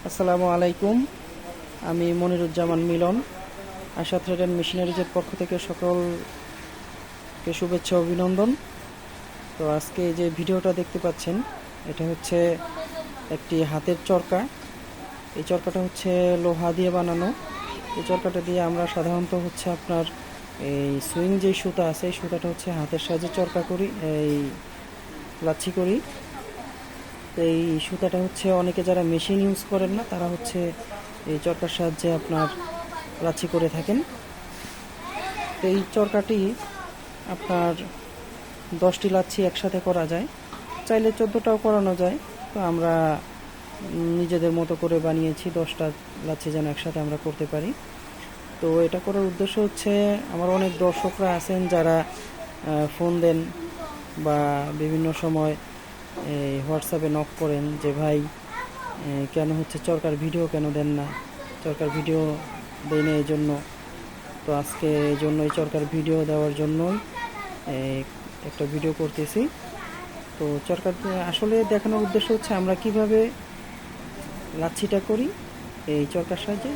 আসসালামু আলাইকুম। আমি মনিরুজ্জামান মিলন, আশা থ্রেড অ্যান্ড মেশিনারিজের পক্ষ থেকে সকলকে শুভেচ্ছা অভিনন্দন। তো আজকে যে ভিডিওটা দেখতে পাচ্ছেন, এটা হচ্ছে একটি হাতের চরকা। এই চরকাটা হচ্ছে লোহা দিয়ে বানানো। এই চরকাটা দিয়ে আমরা সাধারণত হচ্ছে আপনার এই সুইং যে সুতা আছে, এই সুতাটা হচ্ছে হাতের সাহায্যে চরকা করি, এই লাচ্ছি করি। তো এই সুতাটা হচ্ছে অনেকে যারা মেশিন ইউজ করেন না, তারা হচ্ছে এই চরকার সাহায্যে আপনার লাচ্ছি করে থাকেন। তো এই চরকাটি আপনার 10টি লাচ্ছি একসাথে করা যায়, চাইলে 14টাও করানো যায়। তো আমরা নিজেদের মতো করে বানিয়েছি 10টা লাচ্ছি যেন একসাথে আমরা করতে পারি। তো এটা করার উদ্দেশ্য হচ্ছে, আমার অনেক দর্শকরা আছেন যারা ফোন দেন বা বিভিন্ন সময় হোয়াটসঅ্যাপে নক করেন যে ভাই কেন হচ্ছে চরকার ভিডিও কেন দেন না, চরকার ভিডিও দেয় না এই জন্য। তো আজকে এই জন্যই চরকার ভিডিও দেওয়ার জন্যই একটা ভিডিও করতেছি। তো চরকার আসলে দেখানোর উদ্দেশ্য হচ্ছে আমরা কিভাবে লাচ্ছিটা করি এই চরকার সাহায্যে,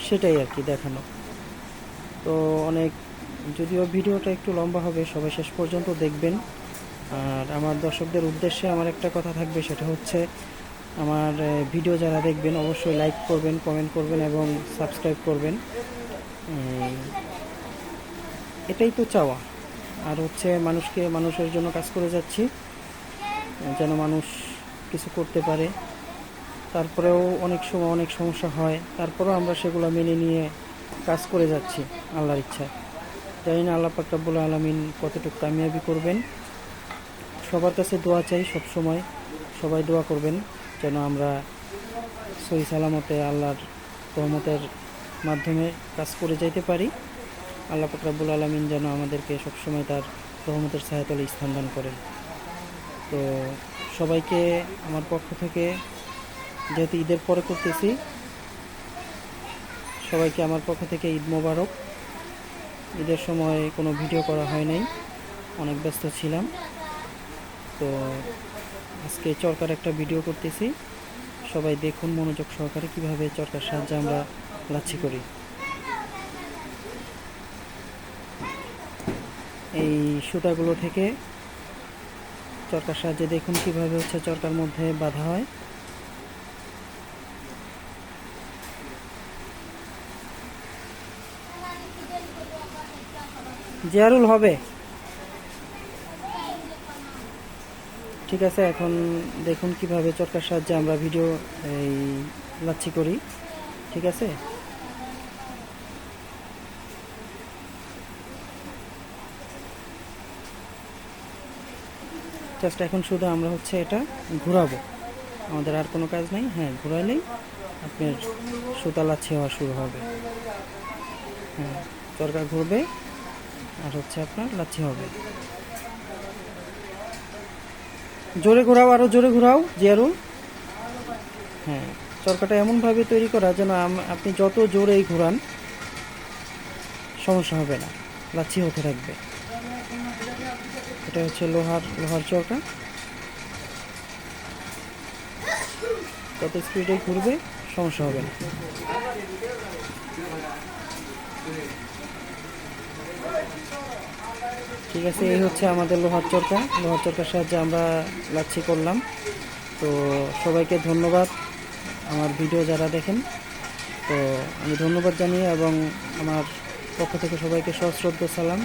সেটাই আর কি দেখানো। তো অনেক, যদিও ভিডিওটা একটু লম্বা হবে, সবাই শেষ পর্যন্ত দেখবেন। আর আমার দর্শকদের উদ্দেশ্যে আমার একটা কথা থাকবে, সেটা হচ্ছে আমার ভিডিও যারা দেখবেন অবশ্যই লাইক করবেন, কমেন্ট করবেন এবং সাবস্ক্রাইব করবেন। এটাই তো চাওয়া। আর হচ্ছে মানুষের জন্য কাজ করে যাচ্ছি, যেন মানুষ কিছু করতে পারে। তারপরেও অনেক সময় অনেক সমস্যা হয়, তারপরেও আমরা সেগুলো মেনে নিয়ে কাজ করে যাচ্ছি আল্লাহর ইচ্ছায়। জানি না আল্লাহ পাক রব্বুল আলামিন কতটুকু কামিয়াবি করবেন। সবার কাছে দোয়া চাই, সব সময় সবাই দোয়া করবেন যেন আমরা সহি সালামতে আল্লাহর রহমতের মাধ্যমে কাজ করে যাইতে পারি। আল্লাহ পাক রব্বুল আলামিন যেন আমাদেরকে সবসময় তার রহমতের ছায়াতলে স্থান দান করেন। তো সবাইকে আমার পক্ষ থেকে, যেহেতু ঈদের পরে করতেছি, সবাইকে আমার পক্ষ থেকে ঈদ মোবারক। ঈদের সময় কোনো ভিডিও করা হয় নাই, অনেক ব্যস্ত ছিলাম। তো আজকে চরকার একটা ভিডিও করতেছি, সবাই দেখুন মনোযোগ সহকারে কীভাবে চরকার সাহায্যে আমরা লাচ্ছি করি। এই সুতাগুলো থেকে চরকার সাহায্যে দেখুন কীভাবে হচ্ছে চরকার মধ্যে বাঁধা হয়। জিয়ারুল হবে, ঠিক আছে। এখন দেখুন কিভাবে চরকার সাহায্যে আমরা ভিডিও এই লাচ্ছি করি, ঠিক আছে। জাস্ট এখন শুধু আমরা হচ্ছে এটা ঘোরাবো, আমাদের আর কোনো কাজ নাই। হ্যাঁ, ঘোরাইলেই আপনার সুতা লাচ্ছি হওয়া শুরু হবে। হ্যাঁ, চরকা ঘুরবে আর হচ্ছে আপনার লাচ্ছি হবে। জোরে ঘোরাও, আরও জোরে ঘোরাও জিয়ারুল। হ্যাঁ, চরকাটা এমনভাবে তৈরি করা যেন আপনি যত জোরেই ঘোরান সমস্যা হবে না, লাচ্ছি হতে থাকবে। এটা হচ্ছে লোহার চরকা, যত স্পিডে ঘুরবে সমস্যা হবে না। ঠিক আছে, এই হচ্ছে আমাদের লোহার চরকার সাহায্যে আমরা লাচ্ছি করলাম। তো সবাইকে ধন্যবাদ, আমার ভিডিও যারা দেখেন। তো আমি ধন্যবাদ জানিয়ে এবং আমার পক্ষ থেকে সবাইকে সশ্রদ্ধ সালাম।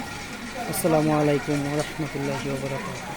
আসসালামু আলাইকুম ওয়া রাহমাতুল্লাহি ওয়া বারাকাতুহু।